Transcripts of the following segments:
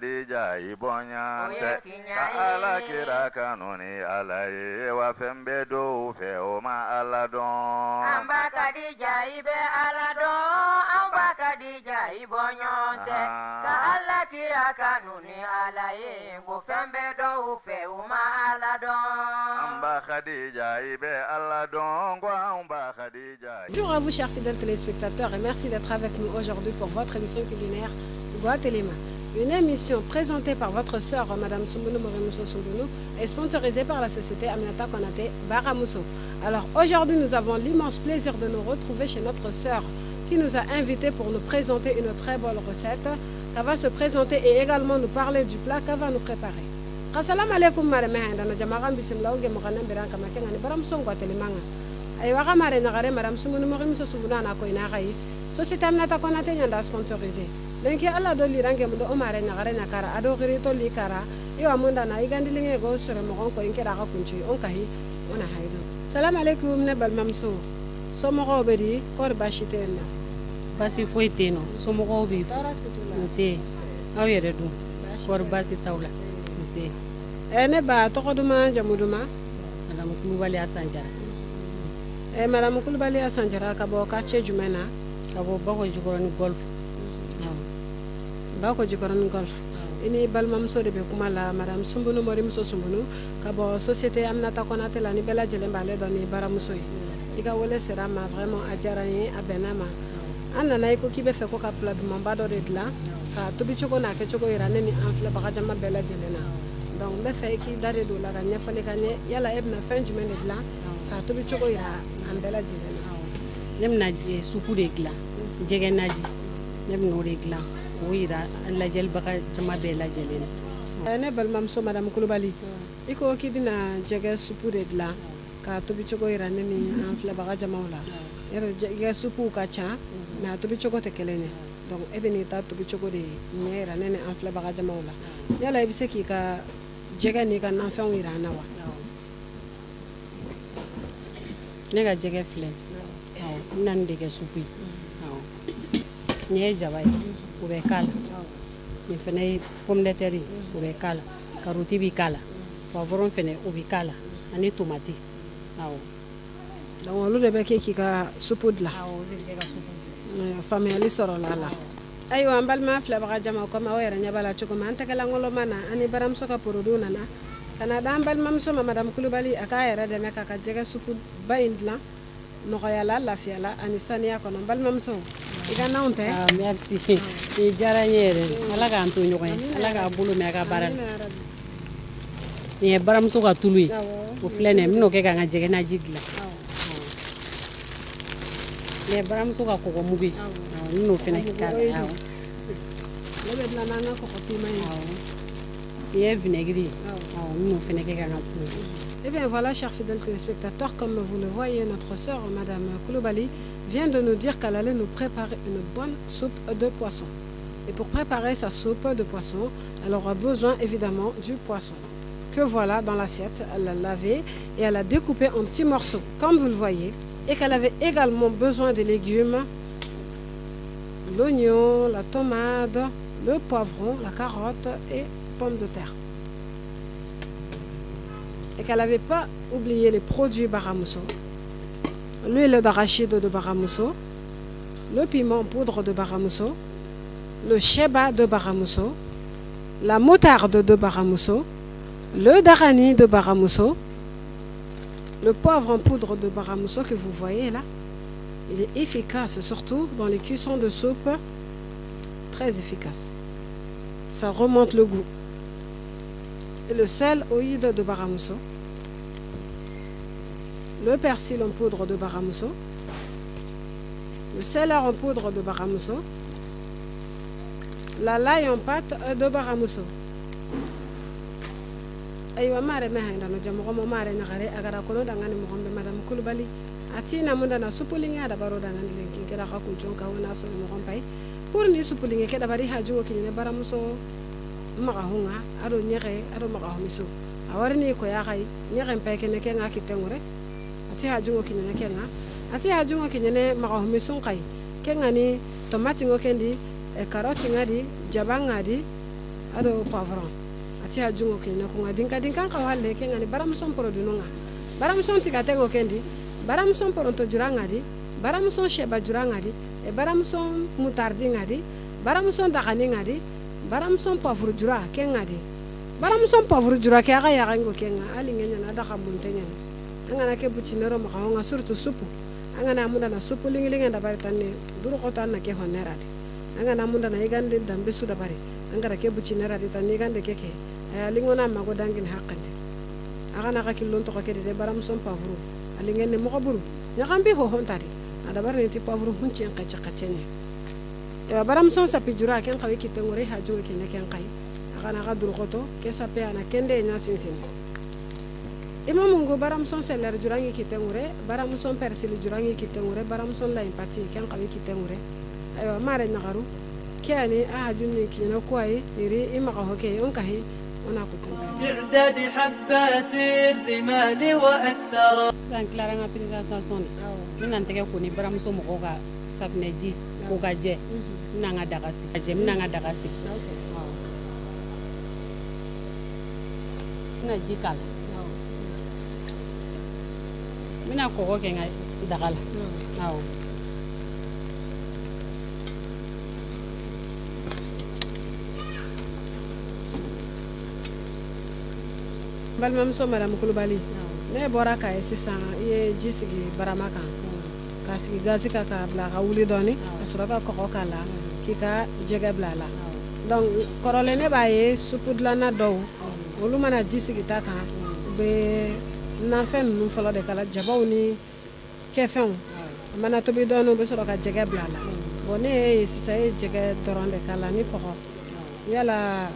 Khadija ibonyante ka ala kira kanuni alaye wa fembe do fe o ma ala don amba Khadija ibe ala don amba Khadija ibonyante ka ala kira kanuni alaye wo fembe do fe o ma ala don amba Khadija ibe ala don kwa amba Khadija. Bonjour à vous chers fidèles téléspectateurs et merci d'être avec nous aujourd'hui pour votre émission culinaire Guatelema. Une émission présentée par votre sœur Madame Soumbounou Morimousso Soumbounou et sponsorisée par la société Aminata Konate Baramousso. Alors aujourd'hui nous avons l'immense plaisir de nous retrouver chez notre sœur qui nous a invités pour nous présenter une très bonne recette qu'elle va se présenter et également nous parler du plat qu'elle va nous préparer. Assalamu alaikum madame Hendana Jamaram Bismillah Oge Moganem Biran Kamakenga ni Baramousso Guatelema. Aywa kamare nagare Madame Soumbounou Morimousso Soumbounou na ko ina kai société Aminata Konate nyanda sponsorisée. Donc Allah do lirange mundo o mare nagare nakara ado girito likara iwa munda na igandilinge go sore mo ko inkera ka kunci on kahi ona haydo. Salam alaikum ne bal mamso somo go bedi kor bashitena basi foiteno somo go bi nse awere du kor basi tawla nse ene ba tokoduma jamuduma Madame Kulubali Asanjara Madame Kulubali Asanjara ka bo ka chejumena ka bo bako jigoroni golf bako jikoran golf ini balmam so de be kuma la Madame Soumbounou Morimousso Soumbounou ka bo société Aminata Konate la ni bela jele mbale doni Baramousso ika wole sera ma vraiment adjarani abenama anana iko kibe fe ko ka plat mo mbado de la ka tubi choko na ke choko irane ni enfle baka jama bela jele na donc be fe ki dare do la ka nyafale ka ne yala ebna fin du de la ka tubi choko ira am bela jele na lemna supu de gla jege naji lemno de gla wira alla jel baka jama bela jelena ne balmam so Madame Kulubali iko kibina jege supu de la ka tobi chogo irane ni enfle baka jama wala ero jege supu ka cha na tobi chogo te kelene donc ebeni ta tobi chogo de ne irane ni enfle baka jama wala yala ebise ki ka jege ni ka na fa irana wa ne ga jege fle nan de ke supu ne jawai ube kala ni fene pomme de terre ube kala carotte bi kala poivron fene ubi kala ani tomate awo donc lu de be ke ki ka supu de la awo de ga supu famille soro la la aywa mbalma fle baka jama ko ma wera nyabala choko man takala ngolo mana ani baram soka porodu nana kana dambal mam so Madame Kulubali aka era de meka ka jega supu bayindla no yala la fiala ani sania ko mbal mam so iga naunte merci e jaranyere ala ga anto nyoy ala ga bulu me ga baral ni baram so ka tului o flene mino ke ga jege na jigla ni baram so ka ko mugi no fene ka aw lebe na nanga ko ti mai ye vinaigre aw no fene ke ga Eh bien voilà, chers fidèles téléspectateurs, comme vous le voyez, notre sœur, Madame Kulubali, vient de nous dire qu'elle allait nous préparer une bonne soupe de poisson. Et pour préparer sa soupe de poisson, elle aura besoin évidemment du poisson. Que voilà dans l'assiette, elle l'a lavé et elle a découpé en petits morceaux, comme vous le voyez. Et qu'elle avait également besoin des légumes, l'oignon, la tomate, le poivron, la carotte et pommes de terre. Et qu'elle n'avait pas oublié les produits Baramousso, l'huile d'arachide de Baramousso, le piment en poudre de Baramousso, le sheba de Baramousso, la moutarde de Baramousso, le darani de Baramousso, le poivre en poudre de Baramousso que vous voyez là. Il est efficace, surtout dans les cuissons de soupe, très efficace. Ça remonte le goût. Et le sel oïde de Baramousso, le persil en poudre de Baramousso, le céleri en poudre de Baramousso, la l'ail en pâte de Baramousso. Aywa mare mehainda no jamu mo mare na gare agara kono dangani mo gombe Madame Kulubali atina munda na supulinga da baro dangani lenki keda ka kunjon ka wona so mo gompai pour ni supulinga keda bari haju ko ni Baramousso magahunga ado nyere ado magahumiso awarni ko ya kai nyere mpeke ne kenga kitengure ati hajungo kinyene kenga ati hajungo kinyene magahumiso kai kenga ni tomati ngo kendi e karoti ngadi jabanga di ado poivron ati ajungo kene ko ngadinka dinkan ka walle ke ngani baramson produit no nga baramson tigate go kendi baramson poronto jurangadi baramson sheba jurangadi e baramson mutardi ngadi baramson dakani ngadi baramson poivre jura ke ngadi baramson poivre jura ke aga ya ngo ke nga ali ngenya na daka muntenya angana ke buchinero mo nga surtout supu angana munda na supu lingilinga da bari tanne duru ko tan na ke honerati angana munda na igande dambe suda bari angara ke buchinera di tanne igande keke lingona mago dangin haqqande agana ka kilon to ko ke de baramson poivre ali ngene mo ko buru nyakambi ho hontari ada bari ti poivre hunchi en kacha kachene baramson sapi jura ken kawi kitengore ha jo ke ne ken kai agana ka duru ko to ke sape ana kende nya sinsin imamungo baramson seller jurangi kitengure baramson persil jurangi kitengure baramson la empati kan kawi kitengure ayo mare nagaru kiani ahajunni kina kwai iri imaka hoke onkahi ona kutemba تعداد حبات الرمال واكثر san clara nga présentation mina ntege ko ni baramson mo ga savneji ko ga je mina nga dagasi je mina nga dagasi na jikal mina ko ke nga dagala aw balmam so madame Kulubali ne bora ka sisan ye jisigi baramaka kasigi gazi ka bla ka wuli doni asuraka ko kala kika jege blala donc korole ne baye supudla na do wolu mana jisigi ta kan be na fen nu folo de kala jabaw ni kefen mana to bi dono be soro ka jege blala bone sisa ye jege doronde kala ni ko yala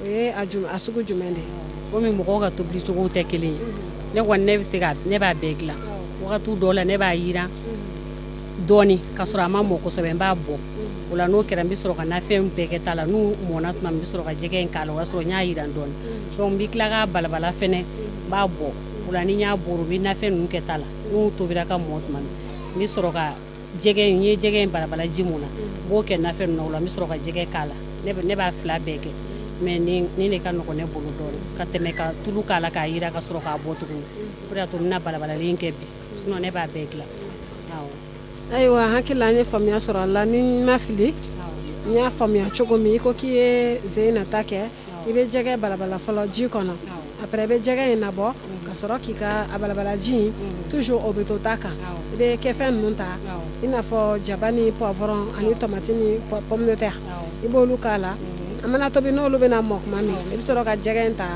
ye ajum asugu jumende ko mi mo ga to bi to te kele ne wonne bisiga ne ba begla wakatu dola ne ba yira doni kasura ma mo ko so be ba bo wala no kera mi soro ka na fem peke tala nu monat ma mi soro ka jege en kala waso nya yira don so mi klaga balabala fene ba bo wala ni nya boru bi na fem nu ke tala nu to bira ka mot man mi soro ka jege ni jege balabala jimuna bo ke na fem no wala mi soro ka jege kala ne ba fla beke mais ni ne ka no ko ne bolo don ka teme ka tulu kala ka yira ka soro ka botu pour ya to na balabala linke bi suno ne ba begla aywa hakila nye famia soro la ni mafili nya famia chogomi ko ki zeina take ibe jege balabala folo ji kono après be jege na bo ka soro ki ka balabala ji toujours obeto taka ibe kefen munta ina fo jabani poivron ani tomate ni pomme de terre ibo lukala amana to be no lu be na mok mami ibe soro ka jege nta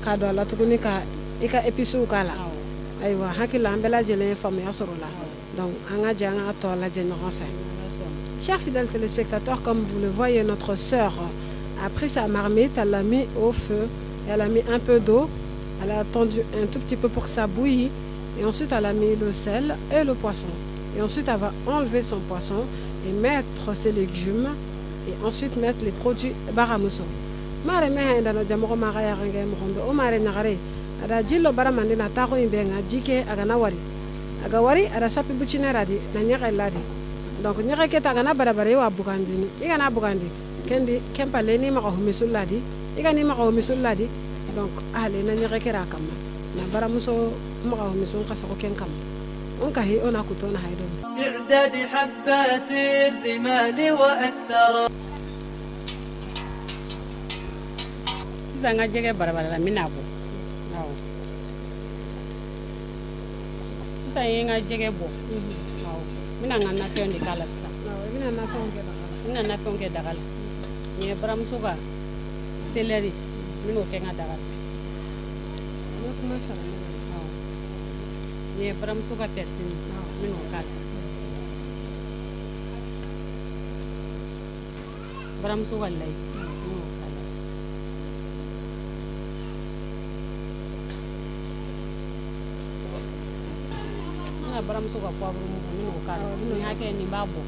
ka do la tukuni ka ika episu kala aywa hakila ambela jele famia soro la. Donc, chers fidèles téléspectateurs, comme vous le voyez, notre sœur a pris sa marmite, elle l'a mis au feu, elle a mis un peu d'eau, elle a attendu un tout petit peu pour que ça bouillit, et ensuite elle a mis le sel et le poisson. Et ensuite elle va enlever son poisson et mettre ses légumes, et ensuite mettre les produits baramuso. Mare meha ndano jamoko mara ya range mkhombe o mare nagare ada jillo baramande na tako imbenga jike agana wari agawari ada sapi buchinera di na nyaka ladi donc nyaka keta gana barabare wa bugandini igana bugandi kendi kempale ni mako misuladi igani mako misuladi donc ale na nyaka kera kama na baramuso mako misul kasako ken kama on kahi ona kutona haydon تعداد حبات الرمال واكثر sanga jege barabara la minabo aw sisa yenga jege bo aw mina ngana fendi kala sa mina na fonke dagal ni bram suga celery mino kenga dagal not masara aw ni bram suga persil mino kala bram suga lay baram suka poivre mino kala ni hake ni babo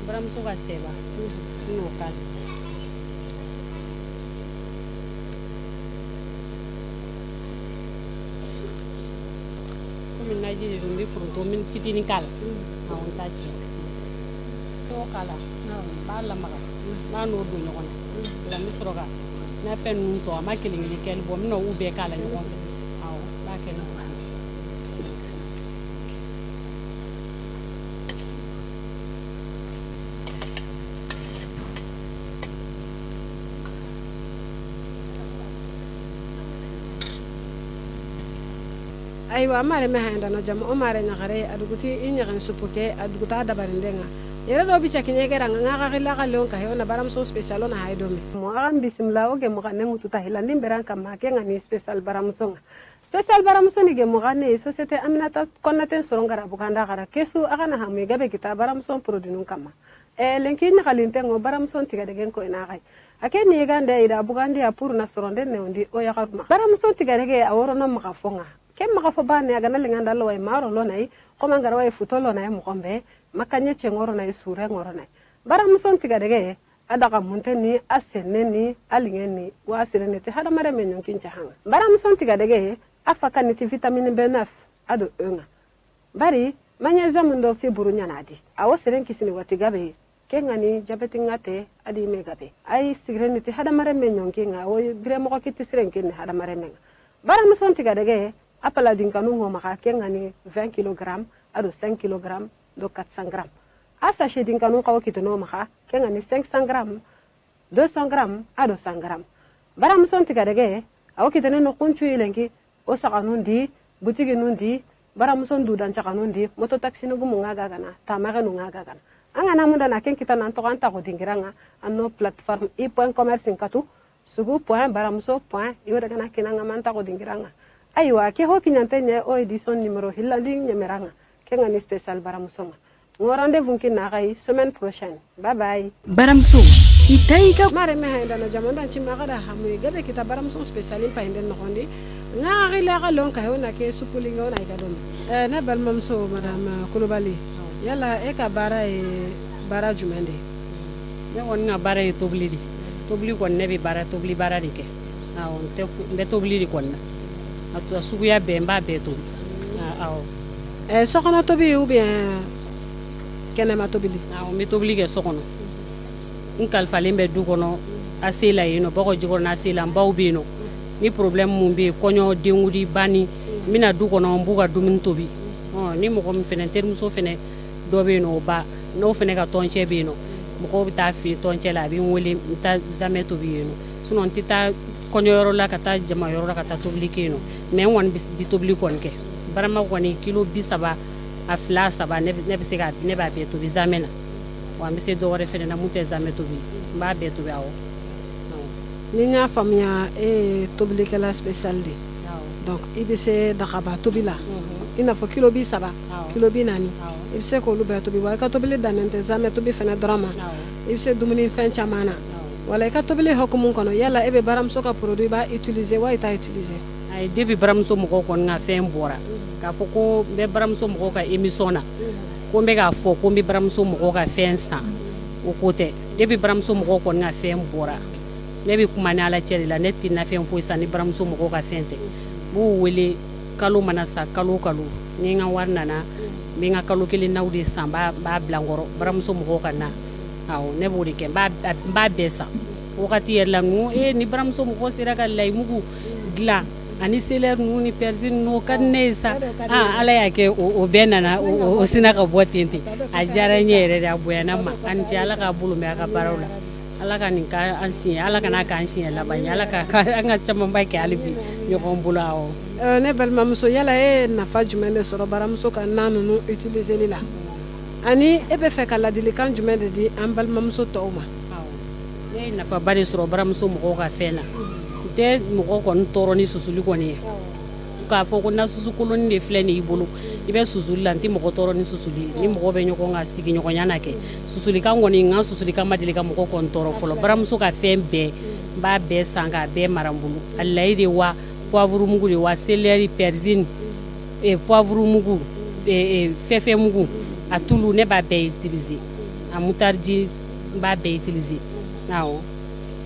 baram suka seba mino kala komi naji rumbi fruto min fitini kala awon tachi n'o k'a la n b'a lamaga n b'a n'o don ɲɔgɔn na o la n bɛ sɔrɔ ka n ka fɛn ninnu tɔ a ma kelen kelen kɛli bɔ n bɛna u bɛɛ k'a la ɲɔgɔn fɛ awɔ n b'a kɛ ni o ye. aywa mare me handa no jam o mare nyagare aduguti inyagan supuke aduguta dabarindenga yere do bicha kinyegera nganga gila galon ka hona baram so special na haidome mo am bismillah oge mo kanne ngutu tahila ndimberan kam make ngani special baram so ni ge mo kanne societe aminata konnaten sorongara bukanda gara kesu agana hamu gabe kita baram so produit nun kama lenki nyagalinte ngo baram so tiga degen ko ina gai akeni yegande ida bugandi ya pur na soronde ne undi o yakarma baram so tiga dege aworo no makafonga kem maka fo bane aga na linganda lo way maro lo nay ko mangara way futo lo nay mo kombe makanye chengoro nay sure ngoro nay bara muson tiga dege adaga munteni aseneni alingeni wa sirenete hada mare menyon kincha hanga bara muson tiga dege afaka ni vitamine B9 ado enga bari magnesium ndo fi burunya nadi awo siren kisini watigabe kengani jabeti ngate adi megabe ay sirenete hada mare menyon kinga o bire mo ko kiti siren kin hada mare menga bara muson tiga dege apala dinkanu ngo maka kengani 20 kg ado 5 kg do 400 g asa she dinkanu kawo kitono maka kengani 500 g 200 g ado 100 g bara muson tiga dege awo kitene no kunchu ilengi o sakanundi butigi nundi bara muson dudan chakanundi moto taxi no gumu ngaga gana tamare no ngaga gana anga namuda na ken kitana to anta ko dingiranga anno platform e.commerce katu sugu.baramuso.yore gana kinanga manta ko dingiranga aywa ke ho kinyantenya o edison numéro hilali nyemeranga kengani spécial baramusonga ngo rendez-vous kina gai semaine prochaine bye bye baramso itaiga mare me handa na jamanda chima gada hamu gabe kita baramuso spécial pa hinden no hondi nga gila galon ka hona ke supulinga ona igadom na balmamso madame Kulubali yala e ka bara jumende ne won nga bara e tobli ko ne be bara tobli bara dike awon te be tobli ko na atu suguya bemba beto aw sokono tobi ou bien kenema tobili aw mi tobili ke sokono in kalfalembe du kono asela yino bako jigor na asela mbaw bino ni problème mum be konyo dengudi bani mina du kono mbuga dumin tobi ni mo ko mi fenen termuso fene dobe no ba no fene ka tonche bino mo ko ta fi tonche la bi woli ta jamais tobi yino sunon tita konyo yoro la kata jama yoro la kata tobili keno mais won bi tobili konke barama koni kilo bisaba afla saba ne be se ka ne ba be tobi zamena wa mi se do wore fene na mute zame tobi ba be tobi awo ni nya famia e tobili kala spécial di donc ibise dakaba tobila ina fo kilo bisaba kilo binani ibise ko lu be tobi wa ka tobili danente zame tobi fene drama ibise dumuni fen chamana wala ka tobili hokumun kono yalla ebe baramso ka produit ba utiliser wa ita utiliser ay debi baramso mo ko nga fen bora ka fo ko be baramso mo ko ka emisona ko be ga fo ko be baramso mo ko ka fen sa o kote debi baramso mo ko nga fen bora nebi kuma na ala chere la netti na fen fo sa ni baramso mo ko ka fente bu wele kalo manasa kalo ni nga warna na mi nga kalo kele nawde samba ba blangoro baramso mo ko kana aw ne bodi ke ba besa wakati yerla nu ni baramso mo ko sira ka lay mugu gla ani seler nu ni persine no kanesa ala yake o benana o sinaka botenti a jara nyere da boyana ma an jala ka bulu me aka barawla ala ka ni ka ansi ala kana ka ansi la banya ala ka anga chamba mbake alibi nyoko mbula o ne bel mamso yala na fajumene soro baramso ka nanu no utiliser lila ani ebe fe kala dilikan jumende di ambal mamso tawma na fa bari soro baramso mo ka fena te mo ko ntoro ni susuli ko ni ka fo ko na susukulu ni fleni ibulu ibe susuli lanti mo ko toro ni susuli ni mo be nyoko nga sigi nyoko nyana ke susuli ka ngoni nga susuli ka madili ka mo ko ntoro folo baramso ka fembe ba be sanga be marambulu allaide wa poivre mugu de wa céleri persine et poivre mugu fefe mugu atulu ne ba be utiliser a mutardi ba be utiliser nawo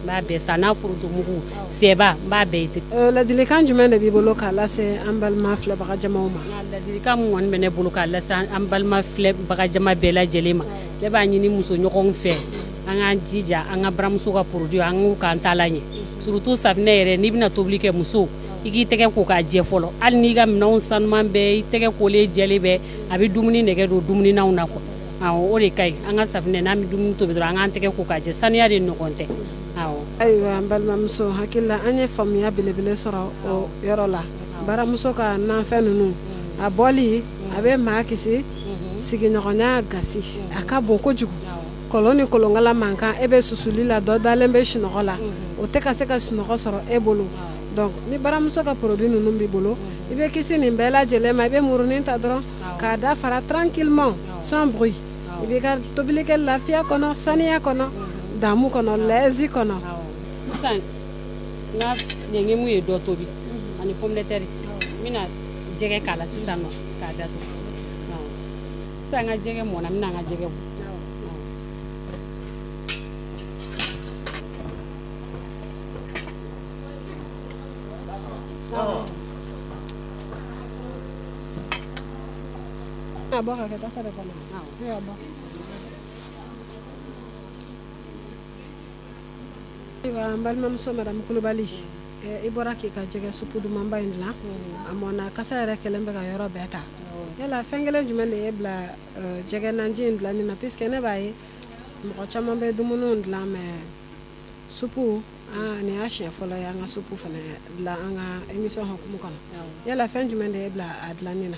b'a bɛɛ san n'a furudumugu sɛba b'a bɛɛ ite ladilikan jumɛn de b'i bolo k'a lase an balima filɛbaga jamaw ma ladilikan mun kɔni bɛ ne bolo k'a lase an balima filɛbaga jama bɛɛ lajɛlen ma ne b'a ɲini muso ɲɔgɔnw fɛ an k'an jija an ka baramuso ka produit an k'u k'an ta la ɲɛ surtout safinɛ yɛrɛ n'i bɛna tobili kɛ muso i k'i tɛgɛ ko k'a jɛ fɔlɔ hali n'i ka minɛnw sanuman bɛɛ i tɛgɛ kolen jɛlen bɛɛ a bɛ dumuni nɛgɛ don dumuniw na quoi o de ka ɲi an ka safinɛ n'an bɛ dumuni tobi dɔrɔn an k'an tɛgɛ ko k'a jɛ sanuya de ɲɔgɔn tɛ ayiwa an balimamuso hakili la an ye faamuya belebele sɔrɔ o yɔrɔ la baramuso ka nanfɛn ninnu a bɔli a bɛ maa kisi sigiɲɔgɔnya gasi a ka bon kojugu kɔlɔn ni kolonkala man kan e bɛ susuli la dɔ dalen bɛ sunɔgɔ la o tɛ ka se ka sunɔgɔ sɔrɔ e bolo donc ni baramuso ka produit ninnu b'i bolo i bɛ kisi nin bɛɛ lajɛlen ma i bɛ murunin ta dɔrɔn k'a da fara tranquillement sans bruit i b'i ka tobili kɛ lafiya kɔnɔ saniya kɔnɔ damu kɔnɔ lɛzi kɔnɔ sisan n ka ɲɛŋɛmu ye dɔ tobi ani pomme de terre n bɛna jɛgɛ k'a la sisan nɔ k'a datugu sisan n ka jɛgɛ mɔna n bɛna n ka jɛgɛ bɔ bɔ ka kɛ tasa de kɔnɔ bɔ ayiwa an balimamuso madamu kulubali i bɔra k'i ka jɛgɛ supu dumanba in dilan a mɔna kasa yɛrɛ kɛlen bɛ ka yɔrɔ bɛɛ ta yala fɛn kelen jumɛn de ye bila jɛgɛ nanji in dilanni na puisque ne b'a ye mɔgɔ caman bɛ dumuniw dilan mais supu nin y'a siɲɛ fɔlɔ ye an ka supu fana dilan an ka émission hukumu kɔnɔ yala fɛn jumɛn de ye bila a dilanni na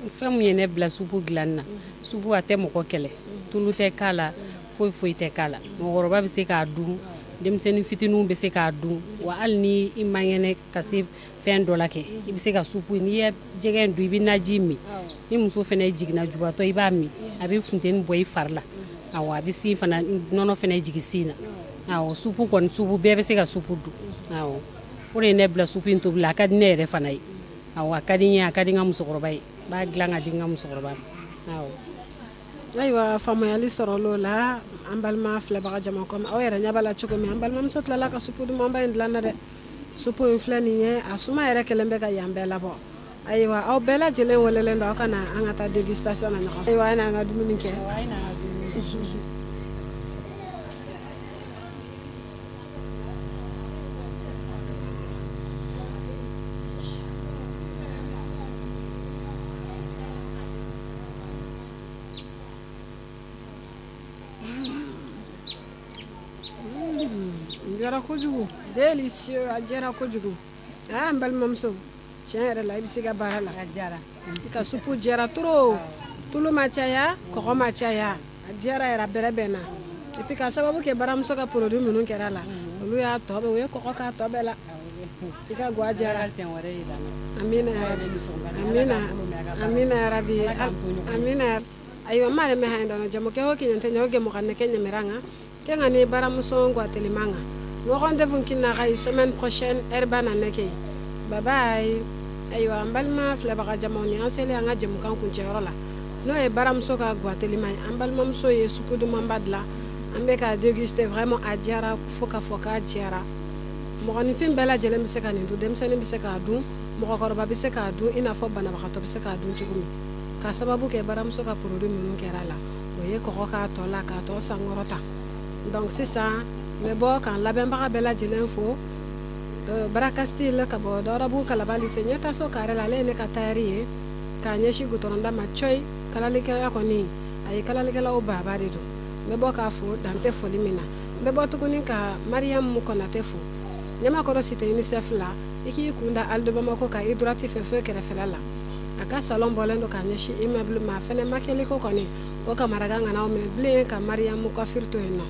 fɛn mun ye ne bila supu dilanni na supu a tɛ mɔgɔ kɛlɛ tulu tɛ k'a la foyi foyi tɛ k'a la mɔgɔkɔrɔba bɛ se k'a dun denmisɛnnin fitininw bɛ se k'a dun wa hali ni i man kɛnɛ ka se fɛn dɔ la kɛ i bɛ se ka supu n'i ye jɛgɛ in dun i bɛ naji min ni muso fana jiginna jubatɔ i b'a min a bɛ funteni bɔ i fari la awɔ a bɛ sin fana nɔnɔ fana jigin sin na awɔ supu kɔni supu bɛɛ bɛ se ka supu dun awɔ o de ye ne bila supu in tobili a ka di ne yɛrɛ fana ye awɔ a ka di n ye a ka di n ka musokɔrɔba ye n b'a dilan ka di n ka musokɔrɔba ma awɔ ayiwa faamuyali sɔrɔl'o la an balima filɛbaga jama kɔmi aw yɛrɛ ɲɛ b'a la cogo min an balimamuso tilala ka supu dumanba in dilan na dɛ supu in filɛ nin ye a suma yɛrɛ kɛlen bɛ ka yan bɛɛ labɔ ayiwa aw bɛɛ lajɛlen welelen don aw ka na an ka taa dégustation na ɲɔgɔn fɛ ayiwa a' n'an ka dumuni kɛ jara kojugu délicieux a jara kojugu an balimamuso tiɲɛ yɛrɛ la i bɛ se ka baara la i ka supu jara trop tulu ma caya kɔgɔ ma caya a jara yɛrɛ a bɛrɛ bɛnna et puis ka sababu kɛ baramuso ka produit minnu kɛra la olu y'a tɔ bɛɛ u ye kɔgɔ k'a tɔ bɛɛ la i ka guwa jara amina amina amina yarabi amina ayiwa n m'ale mɛn han dɔn jamu kɛ o kiɲɛ tɛ ɲɛ o gɛmɔ ka nɛkɛ ɲɛmɛranga kɛ nga ni baramuso ngwa telimanga no rendez-vous kinna kay semaine prochaine erbana neke bye bye ayiwa mbalma filɛbaga jamaw ni an seli an ka jɛmukan kuncɛyɔrɔ la n'o ye baramuso ka gwa telima ye an balimamuso ye supu dumanba dilan an bɛ ka déguster vraiment a diyara fo ka fɔ k'a diyara mɔgɔninfin bɛɛ lajɛlen bɛ se ka nin dun denmisɛnnin bɛ se k'a dun mɔgɔkɔrɔba bɛ se k'a dun i n'a fɔ banabagatɔ bɛ se k'a dun cogo min ka sababu kɛ baramuso ka produit minnu kɛra la o ye kɔgɔ k'a tɔ la k'a tɔ sankɔrɔta donc sisan n bɛ bɔ k'an lamɛnbaga bɛɛ lajɛlen fo barakastil ka bɔ dɔrɔbu kalaba lycée ɲɛtaso kare la ale ye ne ka tayɛri ye k'a ɲɛsin gutɔrɔnda ma coyi kalalikɛla kɔni a ye kalalikɛlaw baba de don n bɛ bɔ k'a fo dan tɛ foli min na n bɛ bɔ tuguni ka mariyamu kɔnatɛ fo ɲamakɔrɔ site unicef la i k'i kunda aldo bamako ka hydrati fɛ foyi kɛrɛfɛla la a ka salon bɔlen don k'a ɲɛsin immeuble ma fɛnɛ makɛli ko kɔni o kamaragan ka n'aw minɛ bilen ka mariyamu kɔfiri to yen nɔ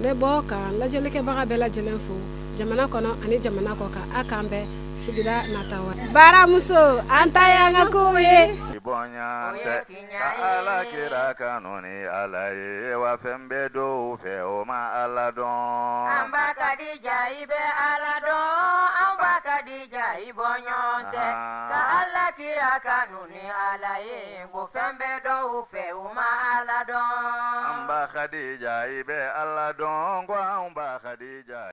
n bɛ bɔ ka lajɛlikɛbaga bɛɛ lajɛlen fo jamana kɔnɔ ani jamana kɔ kan a k'an bɛɛ sigida natawa baramuso an ta y'an ka kow ye bonya tɛ ka ala kira kanu ni ala ye wa fɛn bɛɛ dɔw fɛ o ma ala dɔn an ba ka di ja i bɛ ala dɔn an ba ka di Khadija ibonyonte ka alla kira kanuni alaye ko fembe do fe uma ala don amba Khadija ibe alla don kwa amba Khadija